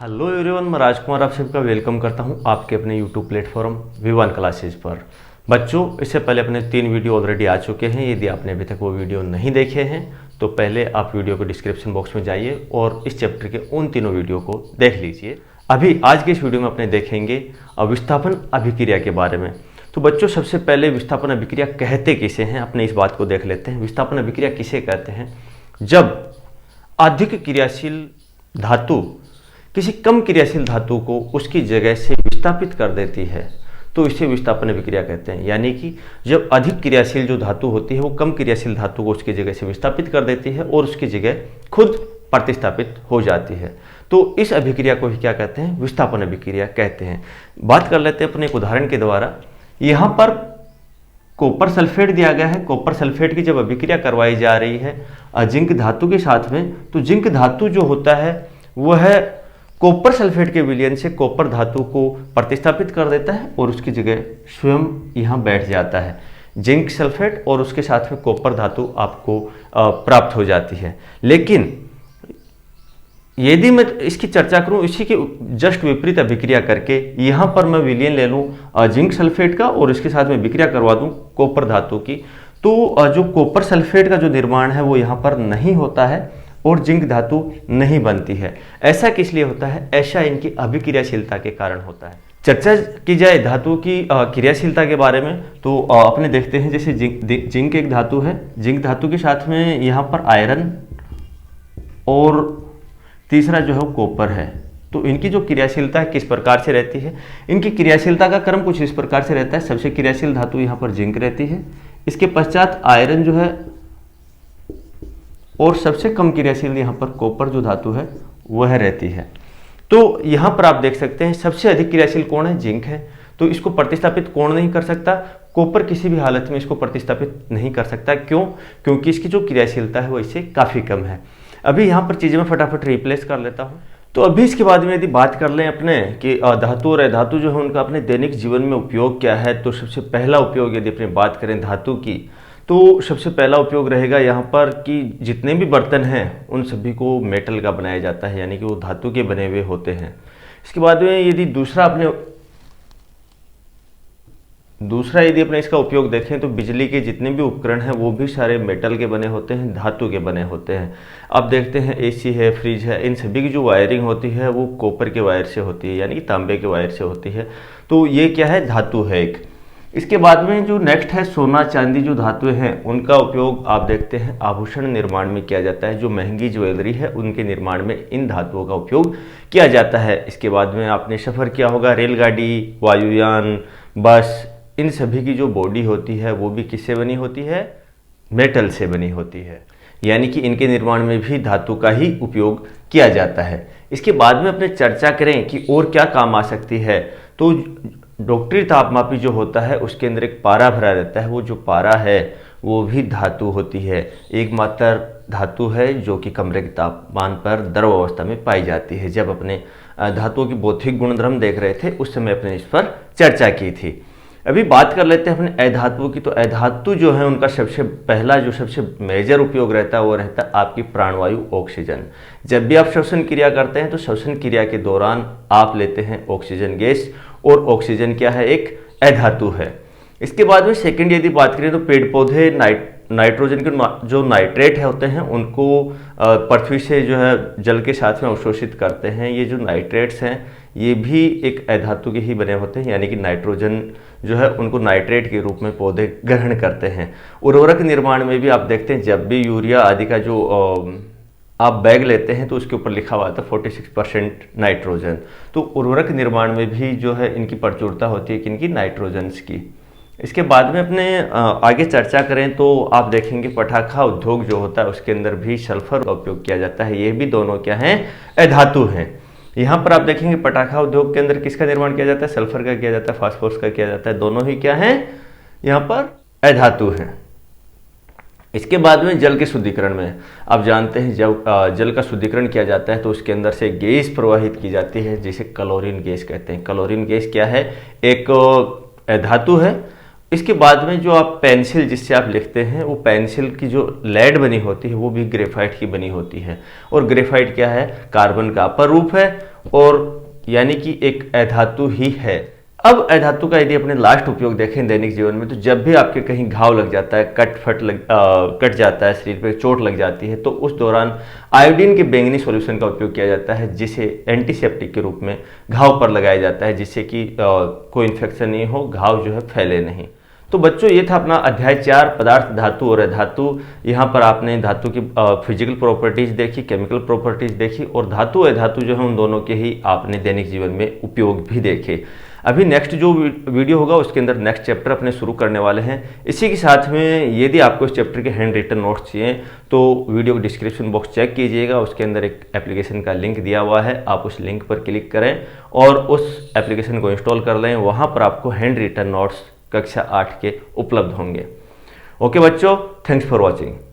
Hello everyone, मैं राजकुमार आप सबका वेलकम करता हूं आपके अपने यूट्यूब प्लेटफॉर्म विवान क्लासेज पर। बच्चों, इससे पहले अपने 3 वीडियो ऑलरेडी आ चुके हैं। यदि आपने अभी तक वो वीडियो नहीं देखे हैं तो पहले आप वीडियो को डिस्क्रिप्शन बॉक्स में जाइए और इस चैप्टर के उन तीनों वीडियो को देख लीजिए। अभी आज के इस वीडियो में अपने देखेंगे विस्थापन अभिक्रिया के बारे में। तो बच्चों, सबसे पहले विस्थापन अभिक्रिया कहते किसे हैं, अपने इस बात को देख लेते हैं। विस्थापन अभिक्रिया किसे कहते हैं? जब अधिक क्रियाशील धातु किसी कम क्रियाशील धातु को उसकी जगह से विस्थापित कर देती है तो इसे विस्थापन अभिक्रिया कहते हैं। यानी कि जब अधिक क्रियाशील जो धातु होती है वो कम क्रियाशील धातु को उसकी जगह से विस्थापित कर देती है और उसकी जगह खुद प्रतिस्थापित हो जाती है, तो इस अभिक्रिया को ही क्या कहते हैं? विस्थापन अभिक्रिया कहते हैं। बात कर लेते हैं अपने एक उदाहरण के द्वारा। यहाँ पर कॉपर सल्फेट दिया गया है। कॉपर सल्फेट की जब अभिक्रिया करवाई जा रही है जिंक धातु के साथ में, तो जिंक धातु जो होता है वह कॉपर सल्फेट के विलयन से कॉपर धातु को प्रतिस्थापित कर देता है और उसकी जगह स्वयं यहाँ बैठ जाता है जिंक सल्फेट, और उसके साथ में कॉपर धातु आपको प्राप्त हो जाती है। लेकिन यदि मैं इसकी चर्चा करूं इसी के जस्ट विपरीत अभिक्रिया करके, यहाँ पर मैं विलयन ले लूँ जिंक सल्फेट का और इसके साथ में अभिक्रिया करवा दूँ कॉपर धातु की, तो जो कॉपर सल्फेट का जो निर्माण है वो यहाँ पर नहीं होता है और जिंक धातु नहीं बनती है। ऐसा किस लिए होता है? ऐसा इनकी अभिक्रियाशीलता के कारण होता है। चर्चा की जाए धातु की क्रियाशीलता के बारे में तो अपने देखते हैं, जैसे जिंक एक धातु है। जिंक धातु के साथ में यहाँ पर आयरन और तीसरा जो है वो कॉपर है। तो इनकी जो क्रियाशीलता है किस प्रकार से रहती है? इनकी क्रियाशीलता का क्रम कुछ इस प्रकार से रहता है। सबसे क्रियाशील धातु यहाँ पर जिंक रहती है, इसके पश्चात आयरन जो है, और सबसे कम क्रियाशील यहाँ पर कॉपर जो धातु है वह रहती है। तो यहाँ पर आप देख सकते हैं सबसे अधिक क्रियाशील कौन है? जिंक है। तो इसको प्रतिस्थापित कौन नहीं कर सकता? कॉपर किसी भी हालत में इसको प्रतिस्थापित नहीं कर सकता। क्यों? क्योंकि इसकी जो क्रियाशीलता है वो इससे काफ़ी कम है। अभी यहाँ पर चीज़ें मैं फटाफट रिप्लेस कर लेता हूँ। तो अभी इसके बाद में यदि बात कर लें अपने कि धातु और अधातु जो है उनका अपने दैनिक जीवन में उपयोग क्या है, तो सबसे पहला उपयोग यदि अपनी बात करें धातु की, तो सबसे पहला उपयोग रहेगा यहाँ पर कि जितने भी बर्तन हैं उन सभी को मेटल का बनाया जाता है, यानी कि वो धातु के बने हुए होते हैं। इसके बाद में यदि दूसरा यदि अपने इसका उपयोग देखें तो बिजली के जितने भी उपकरण हैं वो भी सारे मेटल के बने होते हैं, धातु के बने होते हैं। अब देखते हैं एसी है, फ्रिज है, इन सभी की जो वायरिंग होती है वो कॉपर के वायर से होती है, यानी कि तांबे के वायर से होती है। तो ये क्या है? धातु है एक। इसके बाद में जो नेक्स्ट है सोना चांदी जो धातुएं हैं उनका उपयोग आप देखते हैं आभूषण निर्माण में किया जाता है। जो महंगी ज्वेलरी है उनके निर्माण में इन धातुओं का उपयोग किया जाता है। इसके बाद में आपने सफ़र किया होगा, रेलगाड़ी, वायुयान, बस, इन सभी की जो बॉडी होती है वो भी किससे बनी होती है? मेटल से बनी होती है, यानी कि इनके निर्माण में भी धातु का ही उपयोग किया जाता है। इसके बाद में अपने चर्चा करें कि और क्या काम आ सकती है, तो डॉक्टरी तापमापी जो होता है उसके अंदर एक पारा भरा रहता है। वो जो पारा है वो भी धातु होती है, एकमात्र धातु है जो कि कमरे के तापमान पर द्रव अवस्था में पाई जाती है। जब अपने धातुओं की भौतिक गुणधर्म देख रहे थे उस समय अपने इस पर चर्चा की थी। अभी बात कर लेते हैं अपने अधातुओं की। तो अधातु जो है उनका सबसे पहला जो सबसे मेजर उपयोग रहता है वो रहता है आपकी प्राणवायु ऑक्सीजन। जब भी आप श्वसन क्रिया करते हैं तो श्वसन क्रिया के दौरान आप लेते हैं ऑक्सीजन गैस, और ऑक्सीजन क्या है? एक अधातु है। इसके बाद में सेकंड यदि बात करें तो पेड़ पौधे नाइट्रोजन के जो नाइट्रेट है होते हैं उनको पृथ्वी से जो है जल के साथ में अवशोषित करते हैं। ये जो नाइट्रेट्स हैं ये भी एक अधातु के ही बने होते हैं, यानी कि नाइट्रोजन जो है उनको नाइट्रेट के रूप में पौधे ग्रहण करते हैं। उर्वरक निर्माण में भी आप देखते हैं जब भी यूरिया आदि का जो आप बैग लेते हैं तो उसके ऊपर लिखा हुआ था 46% नाइट्रोजन। तो उर्वरक निर्माण में भी जो है इनकी प्रचुरता होती है कि इनकी नाइट्रोजन्स की। इसके बाद में अपने आगे चर्चा करें तो आप देखेंगे पटाखा उद्योग जो होता है उसके अंदर भी सल्फर का उपयोग किया जाता है। ये भी दोनों क्या हैं? अधातु हैं। यहाँ पर आप देखेंगे पटाखा उद्योग के अंदर किसका निर्माण किया जाता है? सल्फर का किया जाता है, फास्फोरस का किया जाता है। दोनों ही क्या हैं? यहाँ पर अधातु हैं। इसके बाद में जल के शुद्धिकरण में आप जानते हैं जब जल का शुद्धिकरण किया जाता है तो उसके अंदर से गैस प्रवाहित की जाती है जिसे क्लोरीन गैस कहते हैं। क्लोरीन गैस क्या है? एक धातु है। इसके बाद में जो आप पेंसिल जिससे आप लिखते हैं वो पेंसिल की जो लेड बनी होती है वो भी ग्रेफाइट की बनी होती है। और ग्रेफाइट क्या है? कार्बन का अपर रूप है और यानी कि एक अधातु ही है। अब अधातु का यदि अपने लास्ट उपयोग देखें दैनिक जीवन में, तो जब भी आपके कहीं घाव लग जाता है, कट जाता है, शरीर पे चोट लग जाती है, तो उस दौरान आयोडीन के बैंगनी सॉल्यूशन का उपयोग किया जाता है, जिसे एंटीसेप्टिक के रूप में घाव पर लगाया जाता है, जिससे कि कोई इन्फेक्शन नहीं हो, घाव जो है फैले नहीं। तो बच्चों ये था अपना अध्याय 4 पदार्थ, धातु और अधातु। यहाँ पर आपने धातु की फिजिकल प्रॉपर्टीज देखी, केमिकल प्रॉपर्टीज देखी, और धातु अधातु जो है उन दोनों के ही आपने दैनिक जीवन में उपयोग भी देखे। अभी नेक्स्ट जो वीडियो होगा उसके अंदर नेक्स्ट चैप्टर अपने शुरू करने वाले हैं। इसी के साथ में यदि आपको इस चैप्टर के हैंड रिटन नोट्स चाहिए तो वीडियो का डिस्क्रिप्शन बॉक्स चेक कीजिएगा, उसके अंदर एक एप्लीकेशन का लिंक दिया हुआ है, आप उस लिंक पर क्लिक करें और उस एप्लीकेशन को इंस्टॉल कर लें। वहाँ पर आपको हैंड रिटन नोट्स कक्षा 8 के उपलब्ध होंगे। ओके बच्चों, थैंक्स फॉर वॉचिंग।